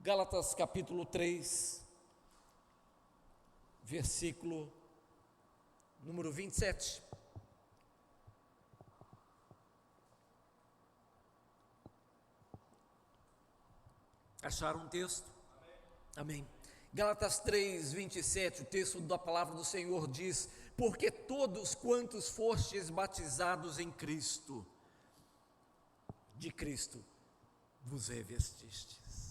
Gálatas capítulo 3, versículo número 27. Acharam um texto? Amém. Gálatas 3, 27, o texto da palavra do Senhor diz: porque todos quantos fostes batizados em Cristo, de Cristo vos revestistes.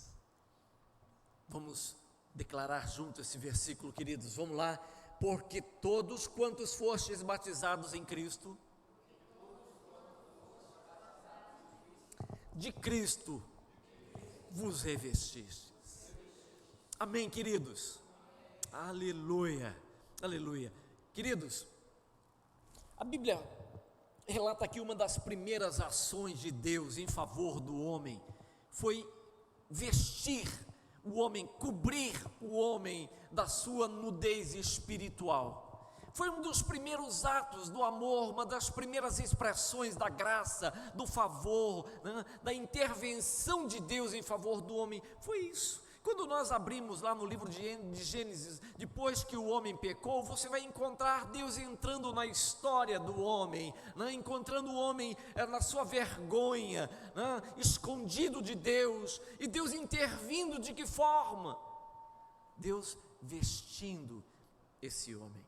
Vamos declarar junto esse versículo, queridos, vamos lá. Porque todos quantos fostes batizados em Cristo, de Cristo vos revestistes. Amém, queridos? Aleluia, aleluia. Queridos, a Bíblia relata que uma das primeiras ações de Deus em favor do homem foi vestir o homem, cobrir o homem da sua nudez espiritual. Foi um dos primeiros atos do amor, uma das primeiras expressões da graça, do favor, né, da intervenção de Deus em favor do homem. Foi isso. Quando nós abrimos lá no livro de Gênesis, depois que o homem pecou, você vai encontrar Deus entrando na história do homem, né? Encontrando o homem na sua vergonha, né? Escondido de Deus, e Deus intervindo de que forma? Deus vestindo esse homem.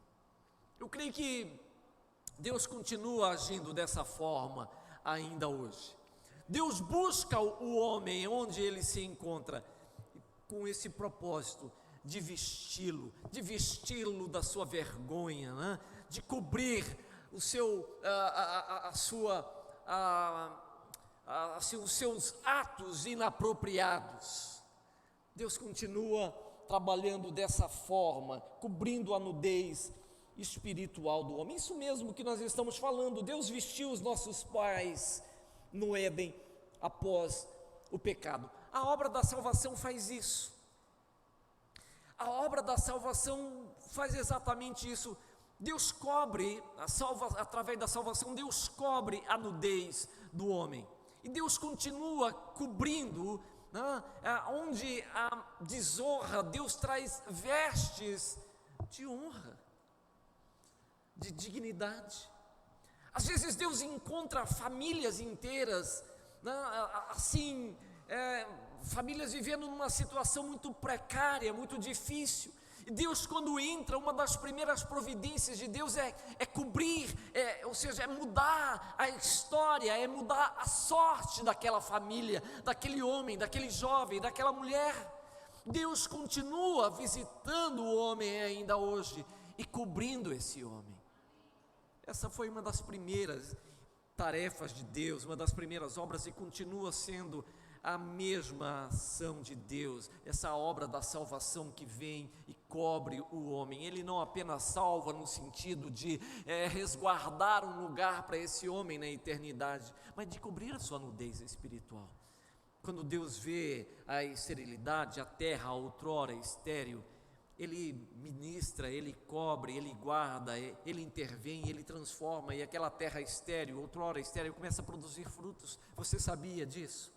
Eu creio que Deus continua agindo dessa forma ainda hoje. Deus busca o homem onde ele se encontra, com esse propósito de vesti-lo da sua vergonha, né? De cobrir o seu, os seus atos inapropriados. Deus continua trabalhando dessa forma, cobrindo a nudez espiritual do homem. Isso mesmo que nós estamos falando. Deus vestiu os nossos pais no Éden após o pecado. A obra da salvação faz isso. A obra da salvação faz exatamente isso. Deus cobre, através da salvação, Deus cobre a nudez do homem. E Deus continua cobrindo, né, onde a desonra, Deus traz vestes de honra, de dignidade. Às vezes Deus encontra famílias inteiras, né, assim, famílias vivendo numa situação muito precária, muito difícil. E Deus, quando entra, uma das primeiras providências de Deus é cobrir, ou seja, é mudar a história, é mudar a sorte daquela família, daquele homem, daquele jovem, daquela mulher. Deus continua visitando o homem ainda hoje e cobrindo esse homem. Essa foi uma das primeiras tarefas de Deus, uma das primeiras obras, e continua sendo a mesma ação de Deus, essa obra da salvação que vem e cobre o homem. Ele não apenas salva no sentido de resguardar um lugar para esse homem na eternidade, mas de cobrir a sua nudez espiritual. Quando Deus vê a esterilidade, a terra outrora estéril, Ele ministra, Ele cobre, Ele guarda, Ele intervém, Ele transforma, e aquela terra estéril, outrora estéril, começa a produzir frutos. Você sabia disso?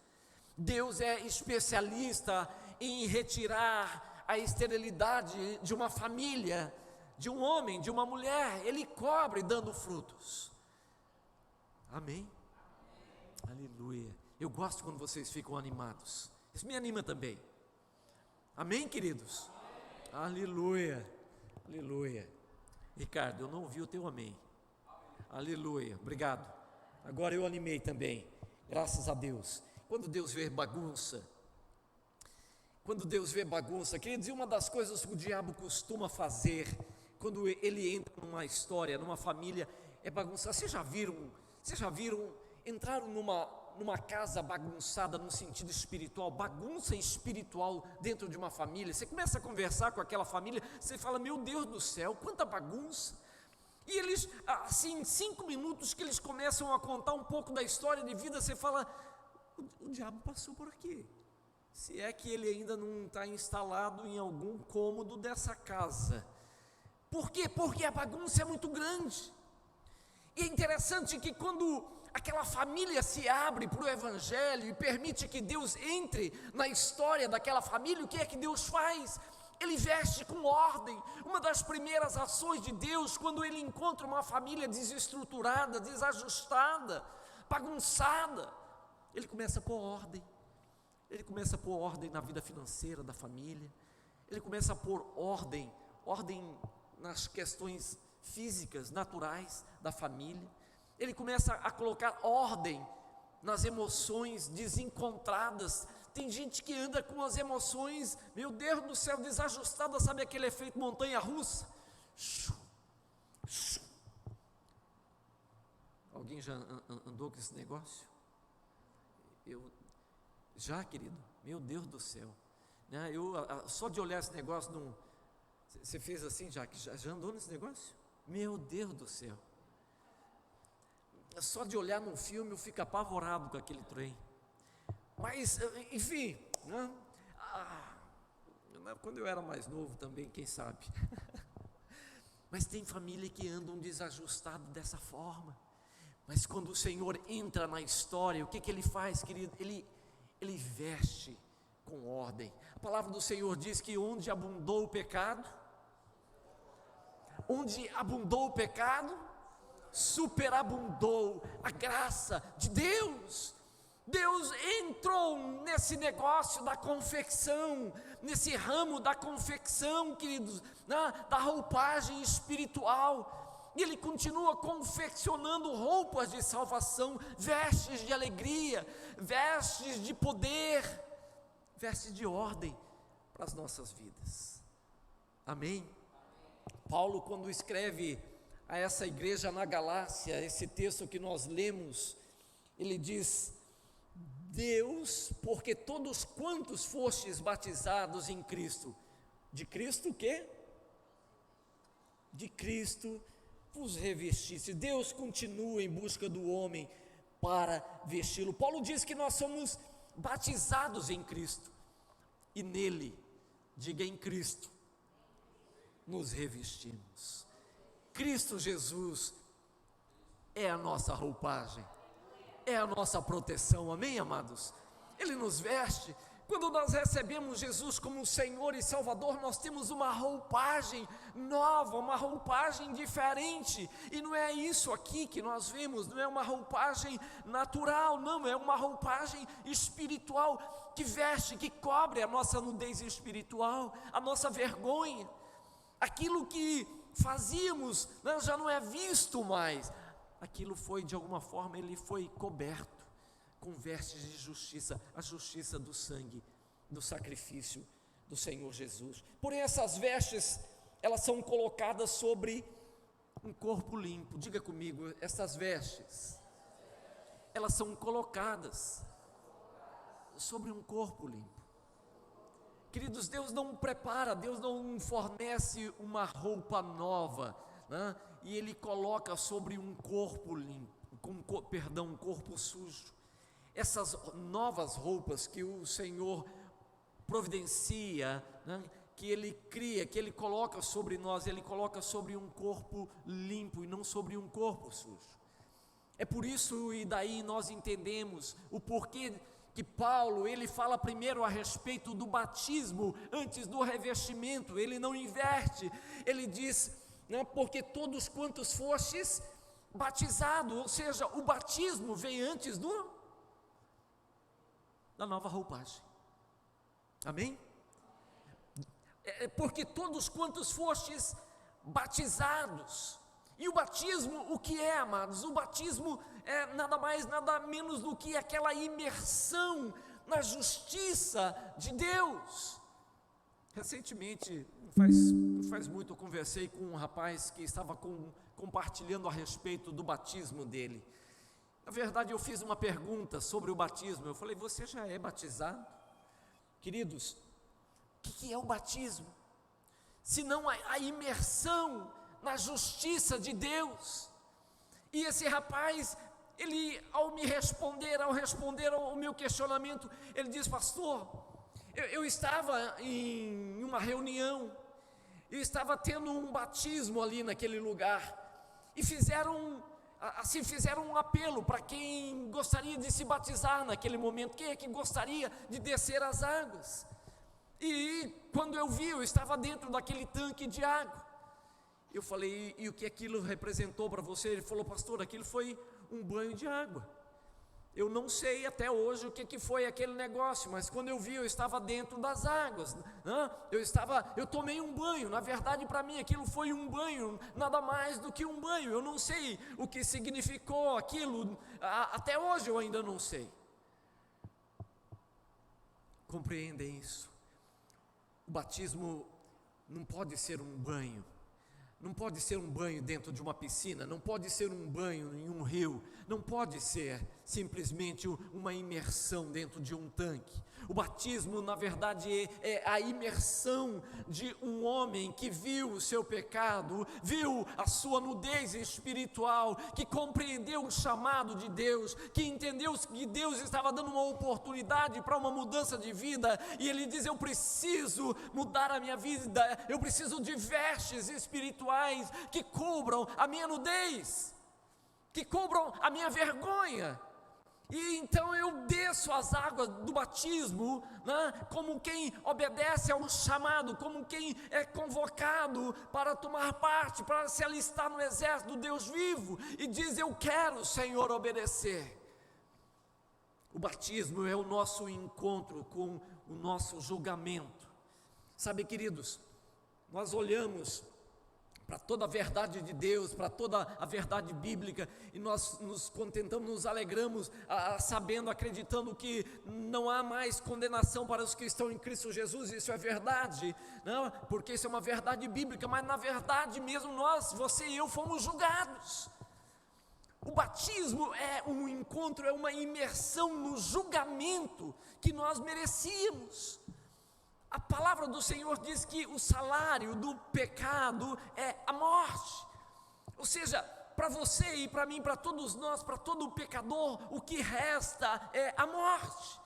Deus é especialista em retirar a esterilidade de uma família, de um homem, de uma mulher. Ele cobre dando frutos. Amém? Aleluia. Eu gosto quando vocês ficam animados. Isso me anima também. Amém, queridos? Aleluia. Aleluia. Ricardo, eu não ouvi o teu amém. Aleluia. Obrigado. Agora eu animei também. Graças a Deus. Quando Deus vê bagunça, queridos, e uma das coisas que o diabo costuma fazer, quando ele entra numa história, numa família, é bagunçar. Vocês já viram, entraram numa casa bagunçada no sentido espiritual, bagunça espiritual dentro de uma família? Você começa a conversar com aquela família, você fala: meu Deus do céu, quanta bagunça! E eles, assim, em 5 minutos que eles começam a contar um pouco da história de vida, você fala: o diabo passou por aqui, se é que ele ainda não está instalado em algum cômodo dessa casa. Por quê? Porque a bagunça é muito grande. E é interessante que quando aquela família se abre para o Evangelho e permite que Deus entre na história daquela família, o que é que Deus faz? Ele veste com ordem. Uma das primeiras ações de Deus, quando Ele encontra uma família desestruturada, desajustada, bagunçada, Ele começa a pôr ordem. Ele começa a pôr ordem na vida financeira da família. Ele começa a pôr ordem nas questões físicas, naturais da família. Ele começa a colocar ordem nas emoções desencontradas. Tem gente que anda com as emoções, meu Deus do céu, desajustadas, sabe aquele efeito montanha-russa? Alguém já andou com esse negócio? Já, querido, meu Deus do céu, né? Só de olhar esse negócio, você fez assim, já andou nesse negócio? Meu Deus do céu, só de olhar num filme eu fico apavorado com aquele trem. Mas, enfim, né? Quando eu era mais novo também, quem sabe. Mas tem família que andam desajustado dessa forma. Mas quando o Senhor entra na história, o que Ele faz, querido? Ele veste com ordem. A palavra do Senhor diz que onde abundou o pecado, superabundou a graça de Deus. Deus entrou nesse negócio da confecção, nesse ramo da confecção, queridos, da roupagem espiritual. E Ele continua confeccionando roupas de salvação, vestes de alegria, vestes de poder, vestes de ordem para as nossas vidas. Amém? Paulo, quando escreve a essa igreja na Galácia, esse texto que nós lemos, ele diz: Deus, porque todos quantos fostes batizados em Cristo, de Cristo o quê? De Cristo vos revestisse. Deus continua em busca do homem para vesti-lo. Paulo diz que nós somos batizados em Cristo, e nele, diga em Cristo, nos revestimos. Cristo Jesus é a nossa roupagem, é a nossa proteção, amém, amados? Ele nos veste. Quando nós recebemos Jesus como Senhor e Salvador, nós temos uma roupagem nova, uma roupagem diferente, e não é isso aqui que nós vemos, não é uma roupagem natural, não, é uma roupagem espiritual, que veste, que cobre a nossa nudez espiritual, a nossa vergonha, aquilo que fazíamos, já não é visto mais, aquilo foi, de alguma forma, ele foi coberto com vestes de justiça, a justiça do sangue, do sacrifício do Senhor Jesus. Porém, essas vestes, elas são colocadas sobre um corpo limpo. Diga comigo, essas vestes, elas são colocadas sobre um corpo limpo. Queridos, Deus não prepara, Deus não fornece uma roupa nova, e Ele coloca sobre um corpo limpo, um corpo sujo. Essas novas roupas que o Senhor providencia, que Ele cria, que Ele coloca sobre nós, Ele coloca sobre um corpo limpo e não sobre um corpo sujo. É por isso, e daí nós entendemos o porquê que Paulo, ele fala primeiro a respeito do batismo antes do revestimento. Ele não inverte, ele diz, porque todos quantos fostes batizados, ou seja, o batismo vem antes da nova roupagem, amém? Porque todos quantos fostes batizados. E o batismo, o que é, amados? O batismo é nada mais, nada menos do que aquela imersão na justiça de Deus. Recentemente, não faz muito, eu conversei com um rapaz que estava compartilhando a respeito do batismo dele. Na verdade, eu fiz uma pergunta sobre o batismo. Eu falei: você já é batizado? Queridos, o que é o batismo? Se não a imersão na justiça de Deus. E esse rapaz, ele ao responder ao meu questionamento, ele diz: pastor, eu estava em uma reunião, eu estava tendo um batismo ali naquele lugar, e fizeram assim fizeram um apelo para quem gostaria de se batizar naquele momento. Quem é que gostaria de descer as águas? E quando eu vi, eu estava dentro daquele tanque de água. Eu falei: e o que aquilo representou para você? Ele falou: pastor, aquilo foi um banho de água. Eu não sei até hoje o que foi aquele negócio, mas quando eu vi, eu estava dentro das águas, né? Eu tomei um banho. Na verdade, para mim aquilo foi um banho, nada mais do que um banho. Eu não sei o que significou aquilo, até hoje eu ainda não sei. Compreendem isso? O batismo não pode ser um banho. Não pode ser um banho dentro de uma piscina, não pode ser um banho em um rio, não pode ser simplesmente uma imersão dentro de um tanque. O batismo, na verdade, é a imersão de um homem que viu o seu pecado, viu a sua nudez espiritual, que compreendeu o chamado de Deus, que entendeu que Deus estava dando uma oportunidade para uma mudança de vida, e ele diz: eu preciso mudar a minha vida, eu preciso de vestes espirituais que cubram a minha nudez, que cubram a minha vergonha. E então eu desço as águas do batismo, né, como quem obedece ao chamado, como quem é convocado para tomar parte, para se alistar no exército do Deus vivo, e diz: eu quero, Senhor, obedecer. O batismo é o nosso encontro com o nosso julgamento. Sabe, queridos, nós olhamos para toda a verdade de Deus, para toda a verdade bíblica, e nós nos contentamos, nos alegramos, sabendo, acreditando que não há mais condenação para os que estão em Cristo Jesus. Isso é verdade, não? Porque isso é uma verdade bíblica, mas na verdade mesmo nós, você e eu, fomos julgados. O batismo é um encontro, é uma imersão no julgamento que nós merecíamos. A palavra do Senhor diz que o salário do pecado é a morte. Ou seja, para você e para mim, para todos nós, para todo pecador, o que resta é a morte.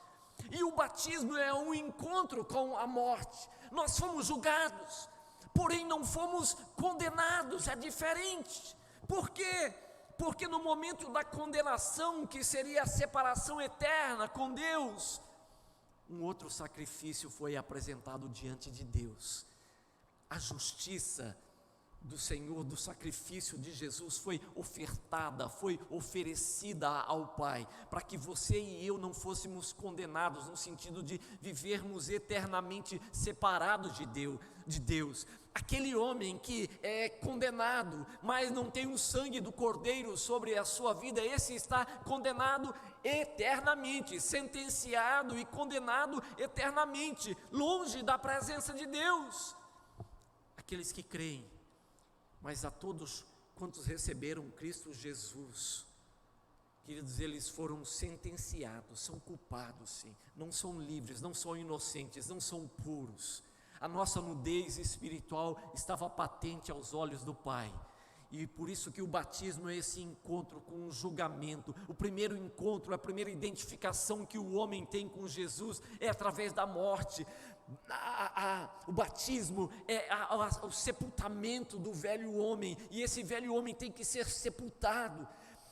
E o batismo é um encontro com a morte. Nós fomos julgados, porém não fomos condenados, é diferente. Por quê? Porque no momento da condenação, que seria a separação eterna com Deus, um outro sacrifício foi apresentado diante de Deus. A justiça do Senhor, do sacrifício de Jesus, foi ofertada, foi oferecida ao Pai, para que você e eu não fôssemos condenados, no sentido de vivermos eternamente separados de Deus. Aquele homem que é condenado, mas não tem o sangue do Cordeiro sobre a sua vida, esse está condenado eternamente, sentenciado e condenado eternamente, longe da presença de Deus. Aqueles que creem, mas a todos quantos receberam Cristo Jesus, queridos, eles foram sentenciados, são culpados sim, não são livres, não são inocentes, não são puros. A nossa nudez espiritual estava patente aos olhos do Pai, e por isso que o batismo é esse encontro com o julgamento. O primeiro encontro, a primeira identificação que o homem tem com Jesus é através da morte. O batismo é o sepultamento do velho homem, e esse velho homem tem que ser sepultado,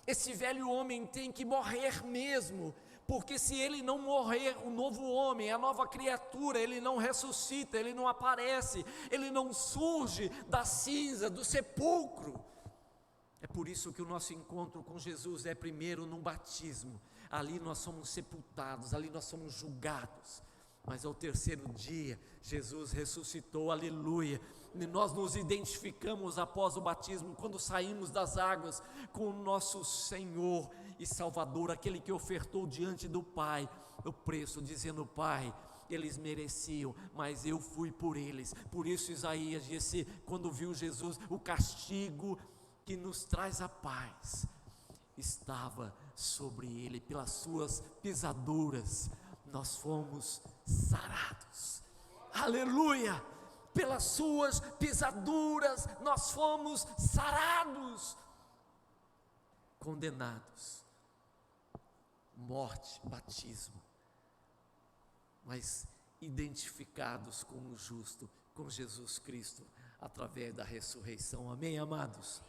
esse velho homem tem que morrer mesmo, porque se ele não morrer, o novo homem, a nova criatura, ele não ressuscita, ele não aparece, ele não surge da cinza, do sepulcro. É por isso que o nosso encontro com Jesus é primeiro no batismo. Ali nós somos sepultados, ali nós somos julgados, mas ao terceiro dia, Jesus ressuscitou, aleluia, e nós nos identificamos após o batismo, quando saímos das águas, com o nosso Senhor e Salvador, aquele que ofertou diante do Pai o preço, dizendo: Pai, eles mereciam, mas eu fui por eles. Por isso Isaías disse, quando viu Jesus, o castigo que nos traz a paz estava sobre ele, pelas suas pisaduras nós fomos sarados, aleluia, pelas suas pisaduras nós fomos sarados. Condenados, morte, batismo, mas identificados com o justo, com Jesus Cristo, através da ressurreição. Amém, amados?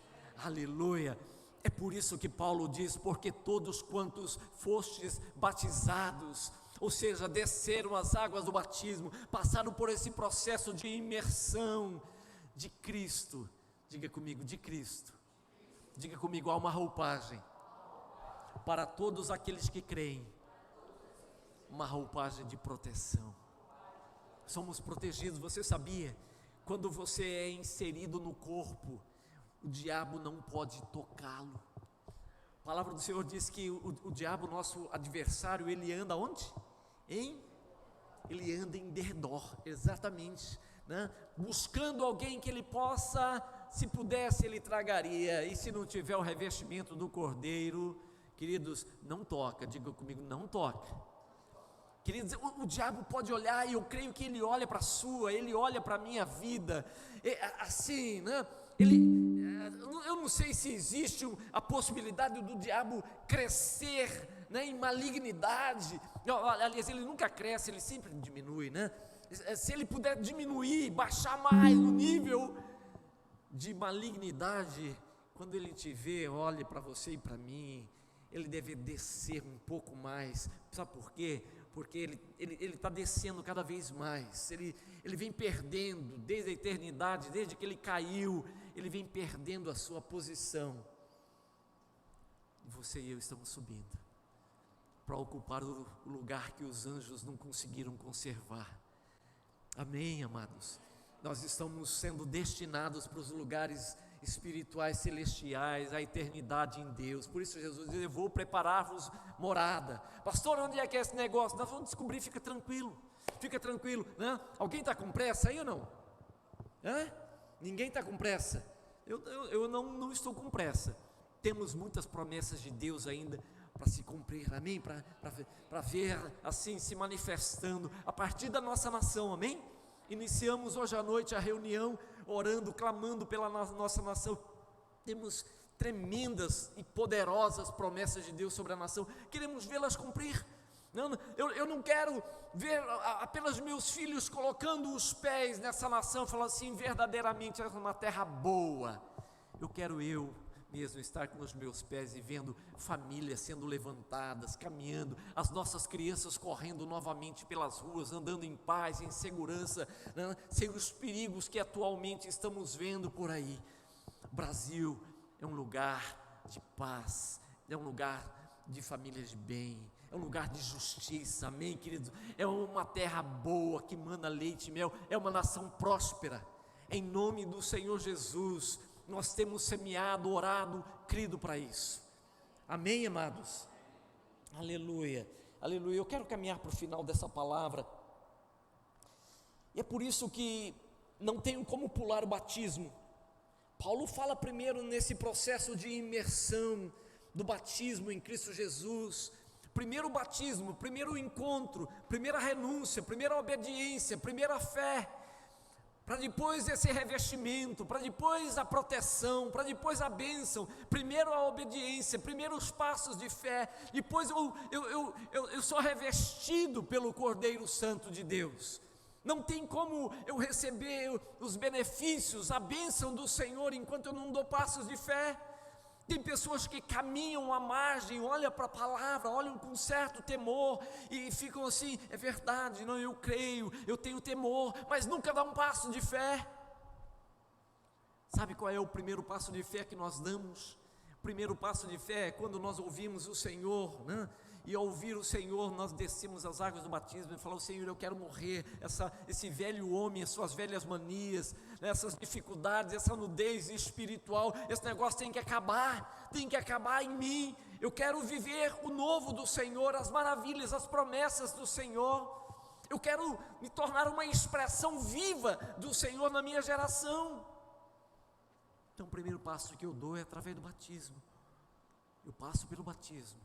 Aleluia. É por isso que Paulo diz: porque todos quantos fostes batizados, ou seja, desceram as águas do batismo, passaram por esse processo de imersão de Cristo. Diga comigo, de Cristo. Diga comigo, há uma roupagem para todos aqueles que creem, uma roupagem de proteção. Somos protegidos. Você sabia? Quando você é inserido no corpo, o diabo não pode tocá-lo. A palavra do Senhor diz que o diabo, nosso adversário, ele anda onde? Ele anda em derredor, exatamente, né? Buscando alguém que ele possa, se pudesse ele tragaria, e se não tiver o revestimento do Cordeiro, queridos, não toca. Diga comigo, não toca. Queridos, o diabo pode olhar, e eu creio que ele olha para a sua, ele olha para a minha vida, assim, né? Eu não sei se existe a possibilidade do diabo crescer, né, em malignidade. Aliás, ele nunca cresce, ele sempre diminui, né? Se ele puder diminuir, baixar mais o nível de malignidade, quando ele te vê, olha para você e para mim, ele deve descer um pouco mais. Sabe por quê? Porque ele está descendo cada vez mais. Ele vem perdendo desde a eternidade, desde que ele caiu, ele vem perdendo a sua posição. E você e eu estamos subindo para ocupar o lugar que os anjos não conseguiram conservar. Amém, amados? Nós estamos sendo destinados para os lugares espirituais celestiais, a eternidade em Deus. Por isso Jesus diz: eu vou preparar-vos morada. Pastor, onde é que é esse negócio? Nós vamos descobrir, fica tranquilo, né? Alguém está com pressa aí ou não? Ninguém está com pressa. Eu não estou com pressa. Temos muitas promessas de Deus ainda para se cumprir, amém? Para ver assim se manifestando a partir da nossa nação, amém? Iniciamos hoje à noite a reunião, orando, clamando pela nossa nação. Temos tremendas e poderosas promessas de Deus sobre a nação, queremos vê-las cumprir. Eu não quero ver apenas meus filhos colocando os pés nessa nação, falando assim, verdadeiramente é uma terra boa. Eu quero eu mesmo estar com os meus pés e vendo famílias sendo levantadas, caminhando, as nossas crianças correndo novamente pelas ruas, andando em paz, em segurança, né? Sem os perigos que atualmente estamos vendo por aí. O Brasil é um lugar de paz, é um lugar de famílias de bem, é um lugar de justiça, amém, queridos? É uma terra boa que mana leite e mel, é uma nação próspera. Em nome do Senhor Jesus, nós temos semeado, orado, crido para isso. Amém, amados? Aleluia, aleluia. Eu quero caminhar para o final dessa palavra. E é por isso que não tenho como pular o batismo. Paulo fala primeiro nesse processo de imersão do batismo em Cristo Jesus. Primeiro o batismo, primeiro o encontro, primeira renúncia, primeira obediência, primeira fé, para depois esse revestimento, para depois a proteção, para depois a bênção. Primeiro a obediência, primeiro os passos de fé, depois eu sou revestido pelo Cordeiro Santo de Deus. Não tem como eu receber os benefícios, a bênção do Senhor enquanto eu não dou passos de fé. Tem pessoas que caminham à margem, olham para a palavra, olham com certo temor e ficam assim, é verdade, não, eu creio, eu tenho temor, mas nunca dá um passo de fé. Sabe qual é o primeiro passo de fé que nós damos? O primeiro passo de fé é quando nós ouvimos o Senhor, né? E ao ouvir o Senhor, nós descemos as águas do batismo e falamos: Senhor, eu quero morrer, esse velho homem, as suas velhas manias, essas dificuldades, essa nudez espiritual, esse negócio tem que acabar em mim. Eu quero viver o novo do Senhor, as maravilhas, as promessas do Senhor. Eu quero me tornar uma expressão viva do Senhor na minha geração. Então o primeiro passo que eu dou é através do batismo. Eu passo pelo batismo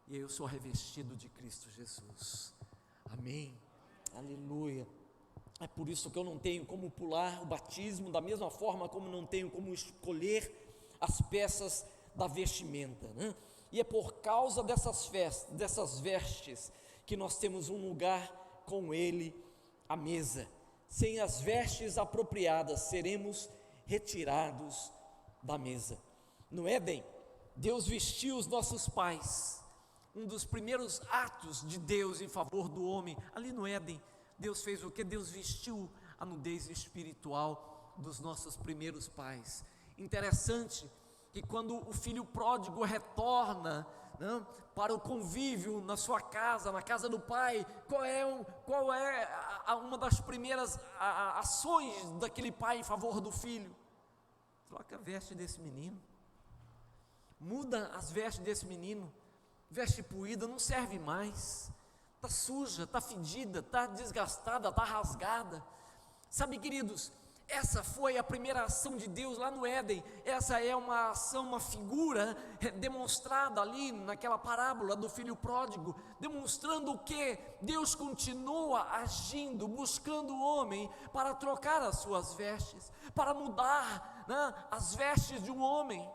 e aí eu sou revestido de Cristo Jesus. Amém, aleluia. É por isso que eu não tenho como pular o batismo, da mesma forma como não tenho como escolher as peças da vestimenta, né? E é por causa dessas vestes que nós temos um lugar com Ele à mesa. Sem as vestes apropriadas seremos retirados da mesa. No Éden, Deus vestiu os nossos pais. Um dos primeiros atos de Deus em favor do homem, ali no Éden, Deus fez o que? Deus vestiu a nudez espiritual dos nossos primeiros pais. Interessante que quando o filho pródigo retorna, né, para o convívio na sua casa, na casa do pai, qual é uma das primeiras ações daquele pai em favor do filho? Troca a veste desse menino, muda as vestes desse menino, veste poída, não serve mais, está suja, está fedida, está desgastada, está rasgada. Sabe, queridos, essa foi a primeira ação de Deus lá no Éden. Essa é uma ação, uma figura demonstrada ali naquela parábola do filho pródigo, demonstrando o que Deus continua agindo, buscando o homem para trocar as suas vestes, para mudar, né, as vestes de um homem,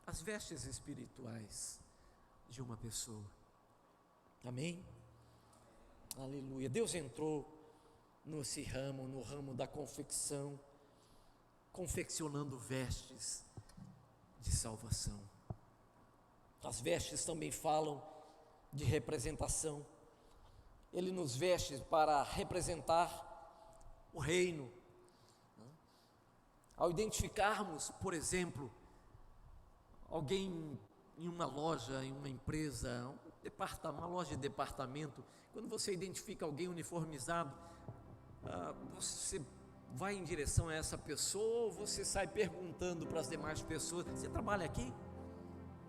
as vestes espirituais de uma pessoa. Amém? Aleluia. Deus entrou no ramo da confecção, confeccionando vestes de salvação. As vestes também falam de representação. Ele nos veste para representar o reino. Ao identificarmos, por exemplo, alguém em uma loja, em uma empresa, uma loja de departamento, quando você identifica alguém uniformizado, você vai em direção a essa pessoa ou você sai perguntando para as demais pessoas: você trabalha aqui?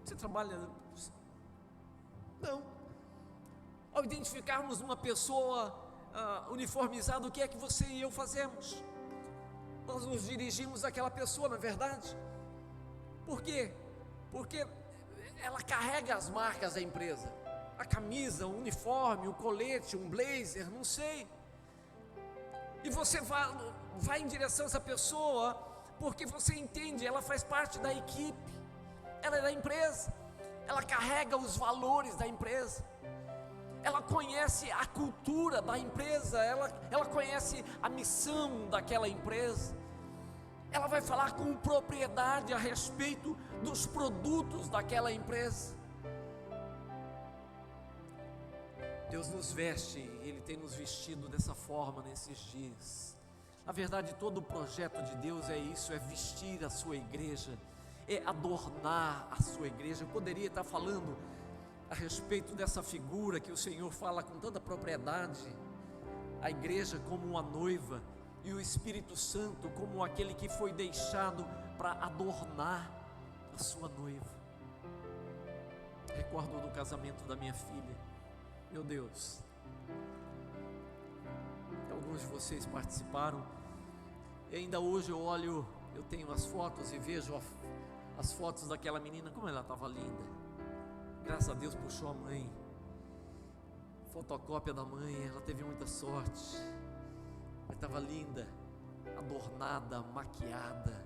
Você trabalha? Não. Ao identificarmos uma pessoa uniformizada, o que é que você e eu fazemos? Nós nos dirigimos àquela pessoa, não é verdade? Por quê? Porque ela carrega as marcas da empresa, a camisa, o uniforme, o colete, um blazer, não sei. E você vai em direção a essa pessoa, porque você entende, ela faz parte da equipe, ela é da empresa, ela carrega os valores da empresa, ela conhece a cultura da empresa, ela conhece a missão daquela empresa, ela vai falar com propriedade a respeito dos produtos daquela empresa. Deus nos veste, Ele tem nos vestido dessa forma nesses dias. Na verdade, todo o projeto de Deus é isso, é vestir a sua igreja, é adornar a sua igreja. Eu poderia estar falando a respeito dessa figura que o Senhor fala com tanta propriedade, a igreja como uma noiva, e o Espírito Santo como aquele que foi deixado para adornar a sua noiva. Recordo do casamento da minha filha. Meu Deus, alguns de vocês participaram, e ainda hoje eu tenho as fotos e vejo as fotos daquela menina, como ela estava linda. Graças a Deus puxou a mãe, fotocópia da mãe, ela teve muita sorte. Ela estava linda, adornada, maquiada,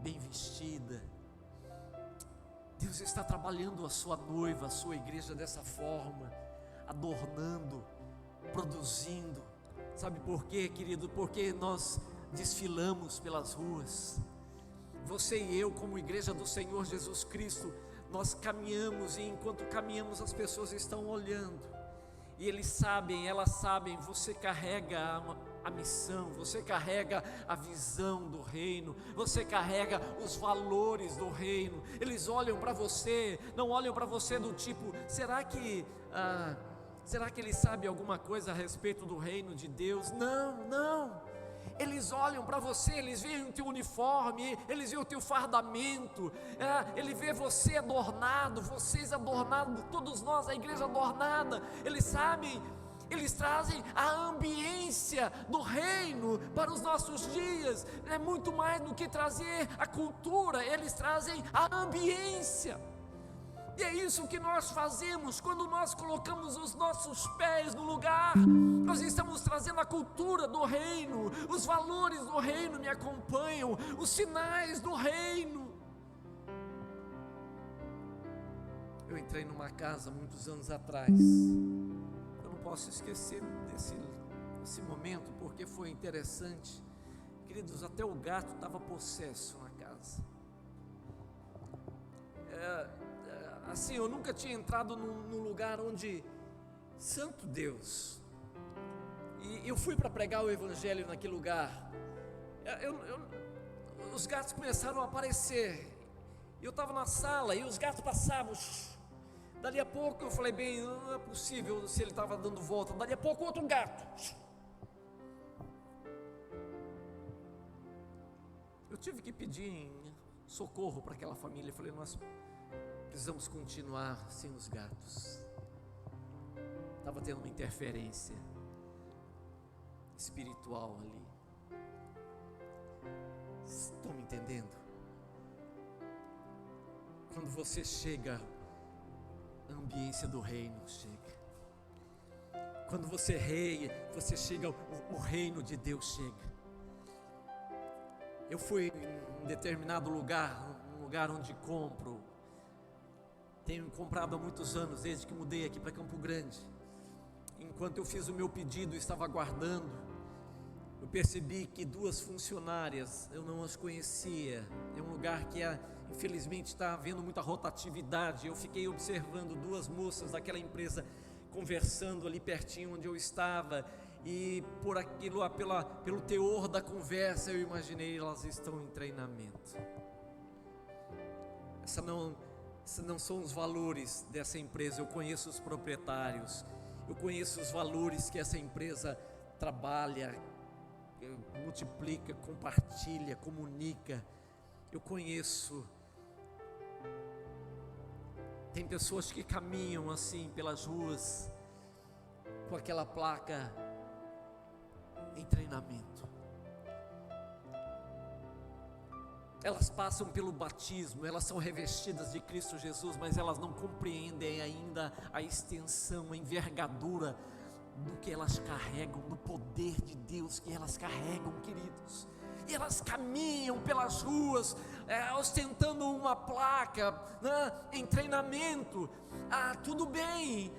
bem vestida. Deus está trabalhando a sua noiva, a sua igreja dessa forma, adornando, produzindo. Sabe por quê, querido? Porque nós desfilamos pelas ruas. Você e eu, como igreja do Senhor Jesus Cristo, nós caminhamos, e enquanto caminhamos as pessoas estão olhando, e eles sabem, elas sabem, você carrega a missão, você carrega a visão do reino, você carrega os valores do reino. Eles olham para você, não olham para você do tipo: será que ele sabe alguma coisa a respeito do reino de Deus? Não. Eles olham para você, eles veem o teu uniforme, eles veem o teu fardamento, ele vê você adornado, vocês adornados, todos nós, a igreja adornada. Eles sabem, eles trazem a ambiência do reino para os nossos dias. É muito mais do que trazer a cultura, eles trazem a ambiência. E é isso que nós fazemos quando nós colocamos os nossos pés no lugar. Nós estamos trazendo a cultura do reino, os valores do reino me acompanham, os sinais do reino. Eu entrei numa casa muitos anos atrás. Eu não posso esquecer desse momento, porque foi interessante. Queridos, até o gato estava possesso na casa. assim, eu nunca tinha entrado num lugar onde, santo Deus, e eu fui para pregar o evangelho naquele lugar. Os gatos começaram a aparecer. Eu estava na sala e os gatos passavam. Dali a pouco eu falei, bem, não é possível se ele estava dando volta. Dali a pouco outro gato. Eu tive que pedir socorro para aquela família. Eu falei, nós precisamos continuar sem os gatos. Estava tendo uma interferência espiritual ali. Estão me entendendo? Quando você chega, a ambiência do reino chega. Quando você chega, o reino de Deus chega. Eu fui em um determinado lugar, um lugar onde compro. Tenho comprado há muitos anos, desde que mudei aqui para Campo Grande. Enquanto eu fiz o meu pedido, estava aguardando, eu percebi que 2 funcionárias, eu não as conhecia. É um lugar que infelizmente está havendo muita rotatividade. Eu fiquei observando 2 moças daquela empresa conversando ali pertinho onde eu estava, e por aquilo, pelo teor da conversa, eu imaginei, elas estão em treinamento. Esses não são os valores dessa empresa. Eu conheço os proprietários, eu conheço os valores que essa empresa trabalha, multiplica, compartilha, comunica. Eu conheço. Tem pessoas que caminham assim pelas ruas com aquela placa em treinamento. Elas passam pelo batismo, elas são revestidas de Cristo Jesus, mas elas não compreendem ainda a extensão, a envergadura do que elas carregam, do poder de Deus que elas carregam, queridos. E elas caminham pelas ruas, ostentando uma placa, em treinamento. Tudo bem,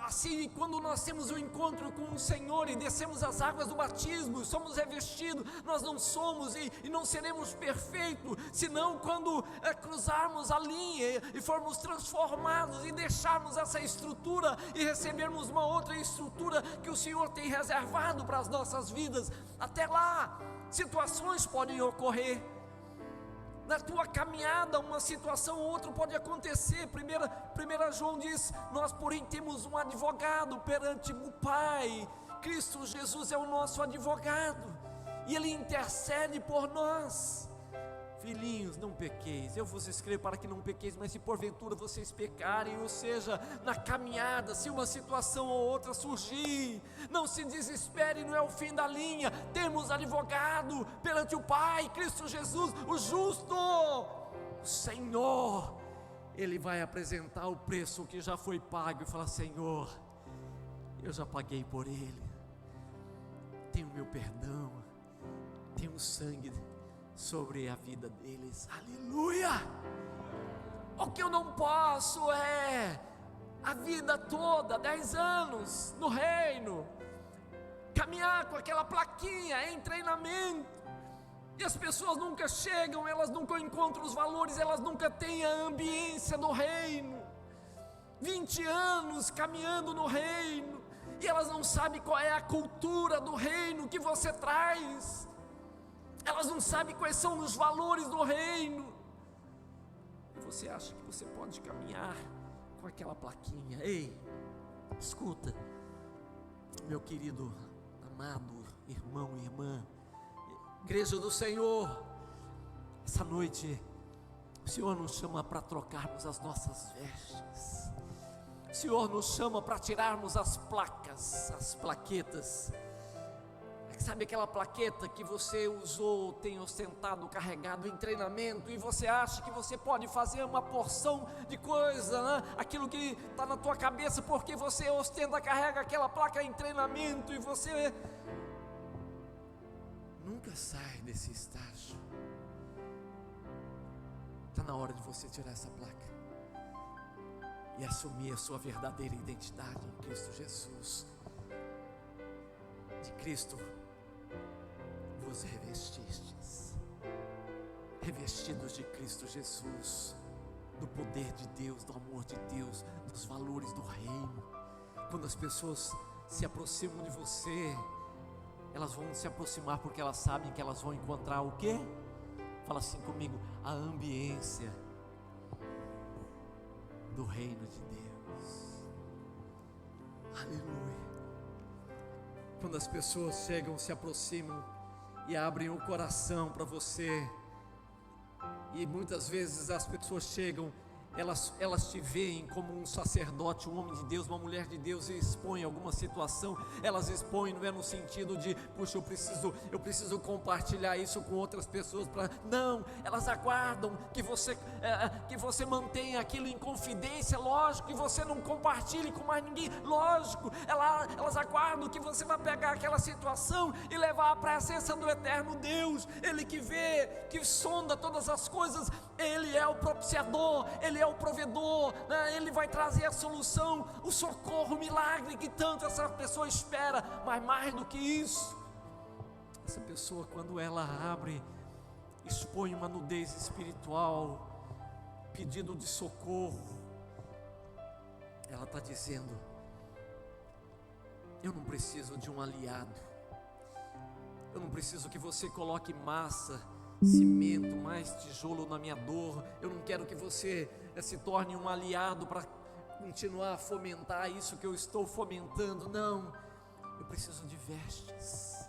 assim, quando nós temos um encontro com o Senhor e descemos as águas do batismo, somos revestidos. Nós não somos e não seremos perfeitos, senão quando cruzarmos a linha e formos transformados e deixarmos essa estrutura e recebermos uma outra estrutura que o Senhor tem reservado para as nossas vidas. Até lá, situações podem ocorrer. Na tua caminhada, uma situação ou outra pode acontecer. 1 João diz: nós porém temos um advogado perante o Pai. Cristo Jesus é o nosso advogado, e Ele intercede por nós. Filhinhos, não pequeis. Eu vos escrevo para que não pequeis, mas se porventura vocês pecarem, ou seja, na caminhada, se uma situação ou outra surgir, não se desespere, não é o fim da linha. Temos advogado perante o Pai, Cristo Jesus, o justo, o Senhor. Ele vai apresentar o preço que já foi pago e falar: Senhor, eu já paguei por ele, tem o meu perdão, tem o sangue sobre a vida deles. Aleluia! O que eu não posso é a vida toda, 10 anos no reino, caminhar com aquela plaquinha em treinamento, e as pessoas nunca chegam, elas nunca encontram os valores, elas nunca têm a ambiência do reino. 20 anos caminhando no reino, e elas não sabem qual é a cultura do reino que você traz. Elas não sabem quais são os valores do reino. E você acha que você pode caminhar com aquela plaquinha. Ei, escuta, meu querido, amado irmão e irmã, igreja do Senhor, essa noite o Senhor nos chama para trocarmos as nossas vestes. O Senhor nos chama para tirarmos as placas, as plaquetas. Sabe aquela plaqueta que você usou, tem ostentado, carregado em treinamento, e você acha que você pode fazer uma porção de coisa, né? Aquilo que está na tua cabeça, porque você ostenta, carrega aquela placa em treinamento, e você nunca sai desse estágio. Está na hora de você tirar essa placa e assumir a sua verdadeira identidade em Cristo Jesus. De Cristo vos revestistes, revestidos de Cristo Jesus. do poder de Deus, do amor de Deus, dos valores do reino. Quando as pessoas se aproximam de você, elas vão se aproximar porque elas sabem que elas vão encontrar o quê? Fala assim comigo: a ambiência do reino de Deus. Aleluia. Quando as pessoas chegam, se aproximam e abrem o coração para você, e muitas vezes as pessoas chegam, elas te veem como um sacerdote, um homem de Deus, uma mulher de Deus, e expõem alguma situação. Elas expõem, não é no sentido de, puxa, eu preciso compartilhar isso com outras pessoas, não, elas aguardam que você mantenha aquilo em confidência, lógico, que você não compartilhe com mais ninguém, lógico, elas aguardam que você vai pegar aquela situação e levar à presença do eterno Deus, Ele que vê, que sonda todas as coisas, Ele é o propiciador, Ele é o provedor, né? Ele vai trazer a solução, o socorro, o milagre que tanto essa pessoa espera. Mas mais do que isso, essa pessoa, quando ela abre, expõe uma nudez espiritual, pedido de socorro, ela está dizendo: eu não preciso de um aliado, eu não preciso que você coloque massa, cimento, mais tijolo na minha dor. Eu não quero que você se torne um aliado para continuar a fomentar isso que eu estou fomentando. Não, eu preciso de vestes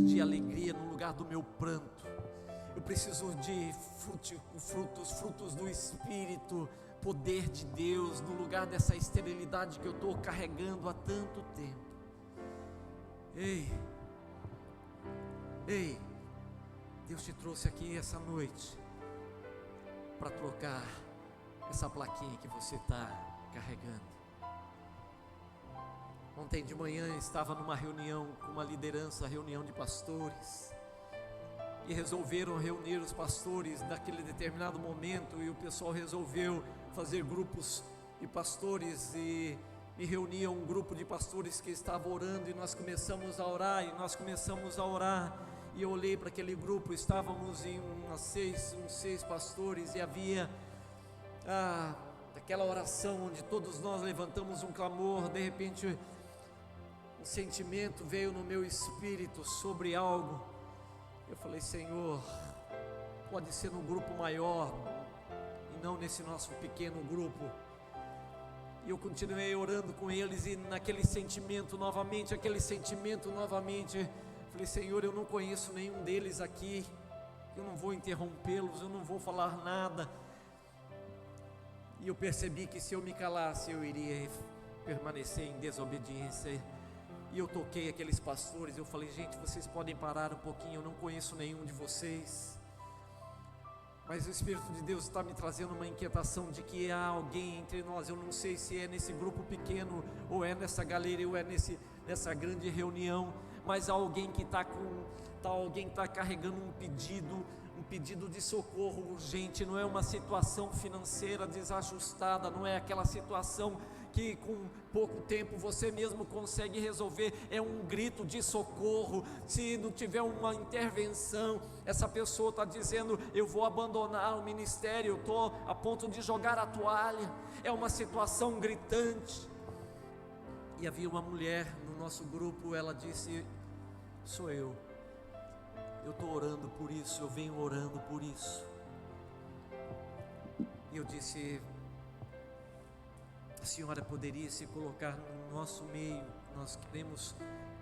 de alegria no lugar do meu pranto. Eu preciso de frutos do Espírito, poder de Deus no lugar dessa esterilidade que eu estou carregando há tanto tempo. Ei, Deus te trouxe aqui essa noite para trocar essa plaquinha que você está carregando. Ontem de manhã estava numa reunião com uma liderança, reunião de pastores, e resolveram reunir os pastores naquele determinado momento, e o pessoal resolveu fazer grupos de pastores, e me reunia um grupo de pastores que estava orando, e nós começamos a orar, e eu olhei para aquele grupo, estávamos em uns seis pastores, e havia aquela oração onde todos nós levantamos um clamor. De repente um sentimento veio no meu espírito sobre algo. Eu falei: Senhor, pode ser num grupo maior e não nesse nosso pequeno grupo. E eu continuei orando com eles, e naquele sentimento novamente, falei: Senhor, eu não conheço nenhum deles aqui, eu não vou interrompê-los, eu não vou falar nada. E eu percebi que se eu me calasse, eu iria permanecer em desobediência. E eu toquei aqueles pastores, eu falei: gente, vocês podem parar um pouquinho, eu não conheço nenhum de vocês, mas o Espírito de Deus está me trazendo uma inquietação de que há alguém entre nós. Eu não sei se é nesse grupo pequeno, ou é nessa galeria, ou é nessa grande reunião, mas há alguém que está carregando um pedido de socorro urgente. Não é uma situação financeira desajustada, não é aquela situação que com pouco tempo você mesmo consegue resolver, é um grito de socorro. Se não tiver uma intervenção, essa pessoa está dizendo: eu vou abandonar o ministério, eu estou a ponto de jogar a toalha. É uma situação gritante. E havia uma mulher no nosso grupo, ela disse: sou eu estou orando por isso, eu venho orando por isso. E eu disse: a senhora poderia se colocar no nosso meio, nós queremos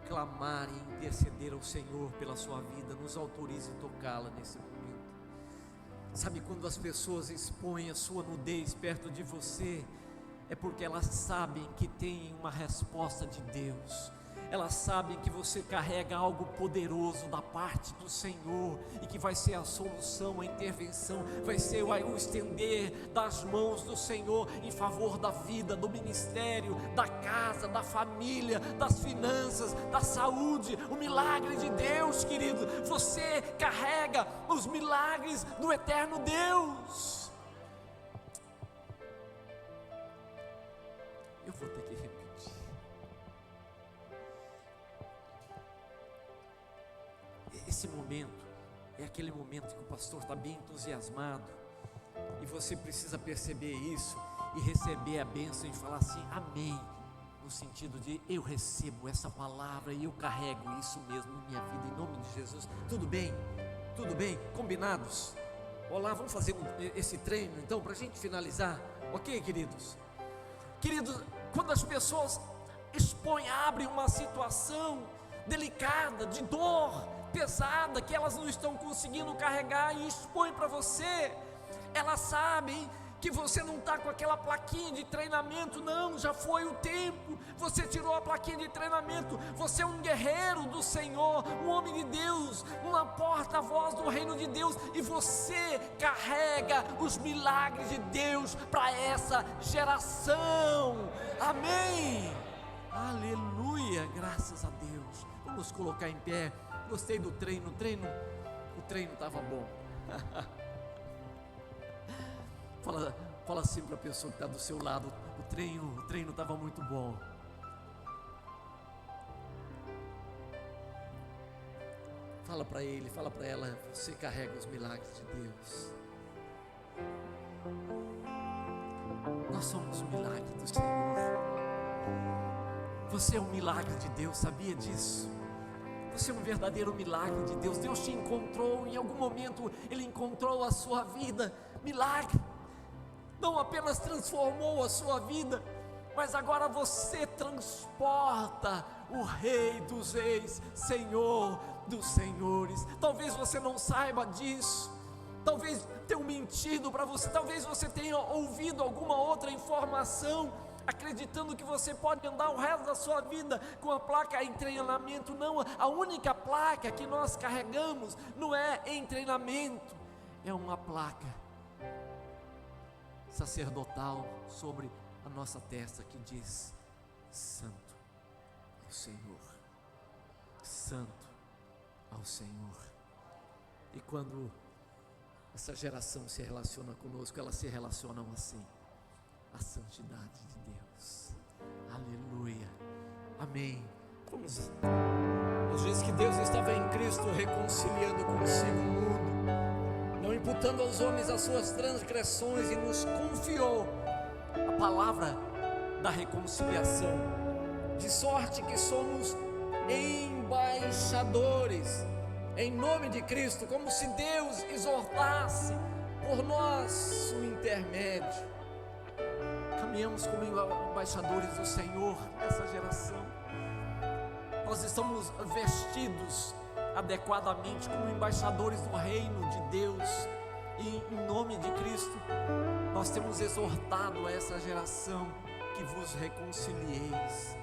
clamar e interceder ao Senhor pela sua vida, nos autorize a tocá-la nesse momento. Sabe, quando as pessoas expõem a sua nudez perto de você, é porque elas sabem que tem uma resposta de Deus. Elas sabem que você carrega algo poderoso da parte do Senhor, e que vai ser a solução, a intervenção, vai ser o estender das mãos do Senhor em favor da vida, do ministério, da casa, da família, das finanças, da saúde. O milagre de Deus, querido, você carrega os milagres do eterno Deus. Eu vou ter que repetir. Esse momento é aquele momento que o pastor está bem entusiasmado, E você precisa perceber isso e receber a bênção e falar assim, amém, no sentido de eu recebo essa palavra e eu carrego isso mesmo na minha vida, em nome de Jesus. Tudo bem? Tudo bem? Combinados? Olá, vamos fazer esse treino então, para a gente finalizar, ok, queridos? Queridos, quando as pessoas abrem uma situação delicada, de dor, pesada, que elas não estão conseguindo carregar e expõem para você, elas sabem que você não está com aquela plaquinha de treinamento, não, já foi o tempo, você tirou a plaquinha de treinamento, você é um guerreiro do Senhor, um homem de Deus, uma porta-voz do reino de Deus, e você carrega os milagres de Deus para essa geração, amém, aleluia, graças a Deus. Vamos colocar em pé. Gostei do treino, o treino estava bom. Fala assim para a pessoa que está do seu lado, o treino estava muito bom. Fala para ele, fala para ela, você carrega os milagres de Deus. Nós somos o milagre do Senhor. Você é um milagre de Deus, sabia disso? Você é um verdadeiro milagre de Deus. Deus te encontrou, em algum momento Ele encontrou a sua vida, milagre. Não apenas transformou a sua vida, mas agora você transporta o Rei dos Reis, Senhor dos Senhores. Talvez você não saiba disso, talvez tenham mentido para você, talvez você tenha ouvido alguma outra informação, acreditando que você pode andar o resto da sua vida com a placa em treinamento. Não, a única placa que nós carregamos não é em treinamento, é uma placa sacerdotal sobre a nossa testa que diz: Santo ao Senhor, Santo ao Senhor. E quando essa geração se relaciona conosco, elas se relacionam assim: a santidade de Deus, aleluia, amém. Vamos. Nos diz que Deus estava em Cristo reconciliando consigo o mundo, não imputando aos homens as suas transgressões, e nos confiou a palavra da reconciliação, de sorte que somos embaixadores em nome de Cristo, como se Deus exortasse por nosso intermédio. Caminhamos como embaixadores do Senhor nessa geração. Nós estamos vestidos adequadamente como embaixadores do reino de Deus, e em nome de Cristo nós temos exortado a essa geração que vos reconcilieis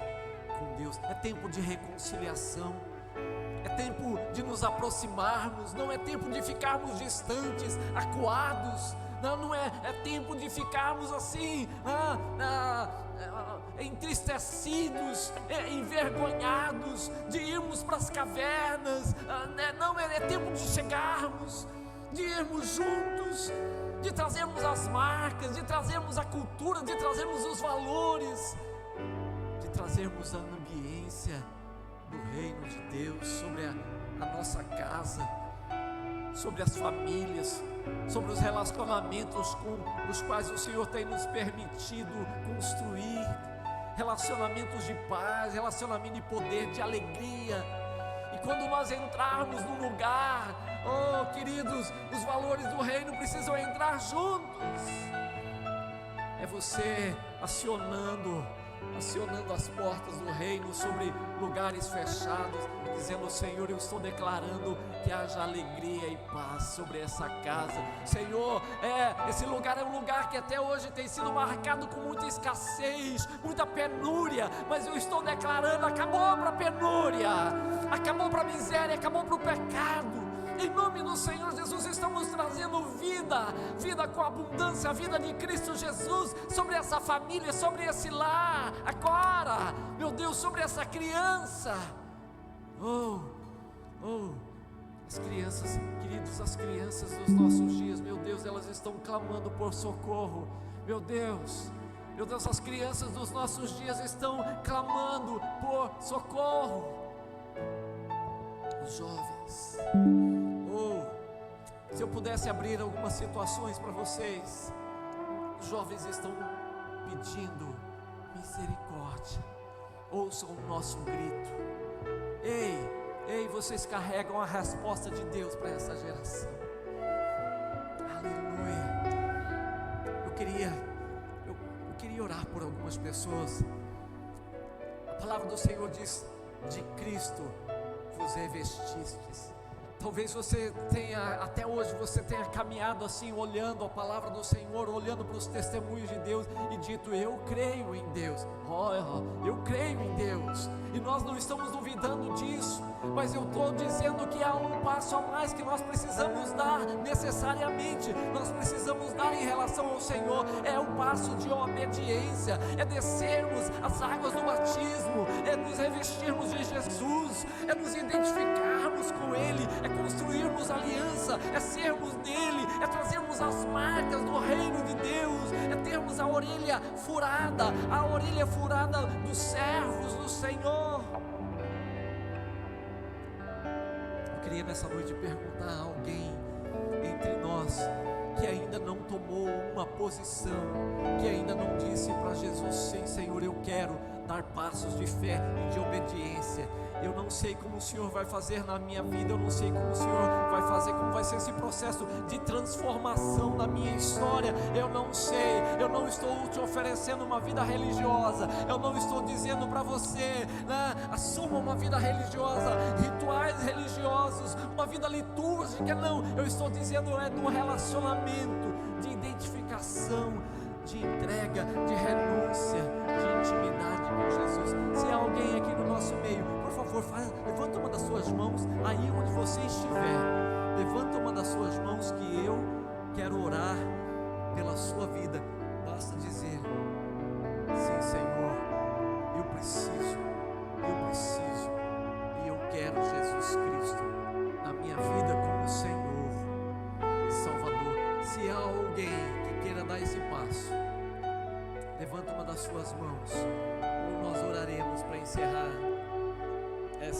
com Deus. É tempo de reconciliação, é tempo de nos aproximarmos, não é tempo de ficarmos distantes, acuados, não é tempo de ficarmos assim, entristecidos, envergonhados, de irmos para as cavernas, não, é tempo de chegarmos, de irmos juntos, de trazermos as marcas, de trazermos a cultura, de trazermos os valores, de trazermos a ambiência do reino de Deus sobre a nossa casa, sobre as famílias, sobre os relacionamentos com os quais o Senhor tem nos permitido construir, relacionamentos de paz, relacionamento de poder, de alegria. E quando nós entrarmos num lugar, oh queridos, os valores do reino precisam entrar juntos. É você acionando as portas do reino sobre lugares fechados, dizendo: Senhor, eu estou declarando que haja alegria e paz sobre essa casa. Senhor, esse lugar é um lugar que até hoje tem sido marcado com muita escassez, muita penúria, mas eu estou declarando: acabou para a penúria, acabou para a miséria, acabou para o pecado. Em nome do Senhor Jesus, estamos trazendo vida com abundância, a vida de Cristo Jesus sobre essa família, sobre esse lar, agora, meu Deus, sobre essa criança. As crianças, queridos, as crianças dos nossos dias, meu Deus, elas estão clamando por socorro. Meu Deus, as crianças dos nossos dias estão clamando por socorro. Os jovens, se eu pudesse abrir algumas situações para vocês. Os jovens estão pedindo misericórdia. Ouçam o nosso grito. Ei, vocês carregam a resposta de Deus para essa geração. Aleluia. Eu queria orar por algumas pessoas. A palavra do Senhor diz: de Cristo vos revestistes. Talvez você tenha, até hoje você tenha caminhado assim, olhando a palavra do Senhor, olhando para os testemunhos de Deus e dito: eu creio em Deus, eu creio em Deus, e nós não estamos duvidando disso, mas eu estou dizendo que há um passo a mais que nós precisamos dar, necessariamente, nós precisamos dar em relação ao Senhor, é o passo de obediência, é descermos as águas do batismo, é nos revestirmos de Jesus, é nos identificarmos com Ele, é construirmos aliança, é sermos dele, é trazermos as marcas do reino de Deus, é termos a orelha furada dos servos do Senhor. Eu queria nessa noite perguntar a alguém entre nós que ainda não tomou uma posição, que ainda não disse para Jesus: sim, Senhor, eu quero dar passos de fé e de obediência. Eu não sei como o Senhor vai fazer na minha vida, eu não sei como o Senhor vai fazer, como vai ser esse processo de transformação na minha história, eu não sei. Eu não estou te oferecendo uma vida religiosa, eu não estou dizendo para você, assuma uma vida religiosa, rituais religiosos, uma vida litúrgica, não. Eu estou dizendo do relacionamento, de identificação, de entrega, de renúncia, de intimidade com Jesus. Se há alguém aqui no nosso meio, por favor, levanta uma das suas mãos, aí onde você estiver, levanta uma das suas mãos, que eu quero orar pela sua vida. Basta dizer: sim, Senhor, eu preciso, e eu quero Jesus Cristo na minha vida como Senhor e Salvador. Se há alguém que queira dar esse passo, levanta uma das suas mãos, ou nós oraremos para encerrar.